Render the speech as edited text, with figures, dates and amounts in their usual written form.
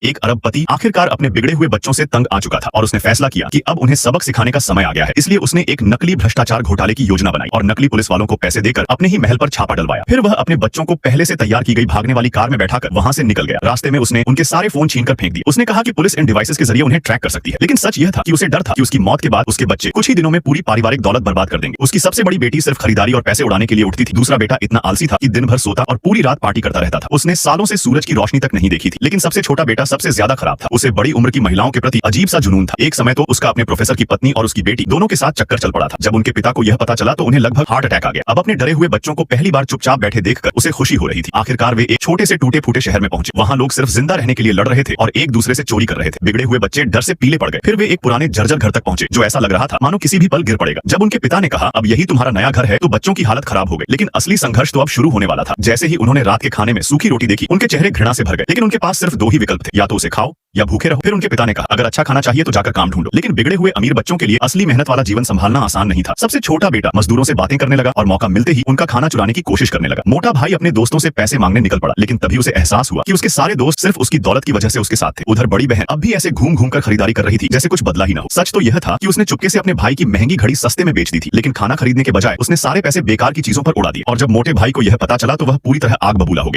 एक अरबपति आखिरकार अपने बिगड़े हुए बच्चों से तंग आ चुका था और उसने फैसला किया कि अब उन्हें सबक सिखाने का समय आ गया है। इसलिए उसने एक नकली भ्रष्टाचार घोटाले की योजना बनाई और नकली पुलिस वालों को पैसे देकर अपने ही महल पर छापा डलवाया। फिर वह अपने बच्चों को पहले से तैयार की गई भागने वाली कार में बैठाकर वहां से निकल गया। रास्ते में उसने उनके सारे फोन छीनकर फेंक दिए। उसने कहा कि पुलिस इन डिवाइसेस के जरिए उन्हें ट्रैक कर सकती है, लेकिन सच यह था कि उसे डर था कि उसकी मौत के बाद उसके बच्चे कुछ ही दिनों में पूरी पारिवारिक दौलत बर्बाद कर देंगे। उसकी सबसे बड़ी बेटी सिर्फ खरीदारी और पैसे उड़ाने के लिए उठती थी। दूसरा बेटा इतना आलसी था कि दिन भर सोता और पूरी रात पार्टी करता रहता था। उसने सालों से सूरज की रोशनी तक नहीं देखी थी। लेकिन सबसे छोटा बेटा सबसे ज्यादा खराब था। उसे बड़ी उम्र की महिलाओं के प्रति अजीब सा जुनून था। एक समय तो उसका अपने प्रोफेसर की पत्नी और उसकी बेटी दोनों के साथ चक्कर चल पड़ा था। जब उनके पिता को यह पता चला तो उन्हें लगभग हार्ट अटैक आ गया। अब अपने डरे हुए बच्चों को पहली बार चुपचाप बैठे देखकर उसे खुशी हो रही थी। आखिरकार वे एक छोटे से टूटे फूटे शहर में पहुंचे। वहां लोग सिर्फ जिंदा रहने के लिए लड़ रहे थे और एक दूसरे से चोरी कर रहे थे। बिगड़े हुए बच्चे डर से पीले पड़ गए। फिर वे एक पुराने जर्जर घर तक पहुंचे जो ऐसा लग रहा था मानो किसी भी पल गिर पड़ेगा। जब उनके पिता ने कहा अब यही तुम्हारा नया घर है तो बच्चों की हालत खराब हो गई। लेकिन असली संघर्ष तो अब शुरू होने वाला था। जैसे ही उन्होंने रात के खाने में सूखी रोटी देखी उनके चेहरे घृणा से भर गए। लेकिन उनके पास सिर्फ दो ही विकल्प थे, या तो उसे खाओ या भूखे रहो। फिर उनके पिता ने कहा अगर अच्छा खाना चाहिए तो जाकर काम ढूंढो। लेकिन बिगड़े हुए अमीर बच्चों के लिए असली मेहनत वाला जीवन संभालना आसान नहीं था। सबसे छोटा बेटा मजदूरों से बातें करने लगा और मौका मिलते ही उनका खाना चुराने की कोशिश करने लगा। मोटा भाई अपने दोस्तों से पैसे मांगने निकल पड़ा, लेकिन तभी उसे एहसास हुआ कि उसके सारे दोस्त सिर्फ उसकी दौलत की वजह से उसके साथ थे। उधर बड़ी बहन अब भी ऐसे घूम घूम कर खरीदारी कर रही थी जैसे कुछ बदला ही न हो। सच तो यह था कि उसने चुपके से अपने भाई की महंगी घड़ी सस्ते में बेच दी थी, लेकिन खाना खरीदने के बजाय उसने सारे पैसे बेकार की चीजों पर उड़ा दिए। और जब मोटे भाई को यह पता चला तो वह पूरी तरह आग बबूला हो गया।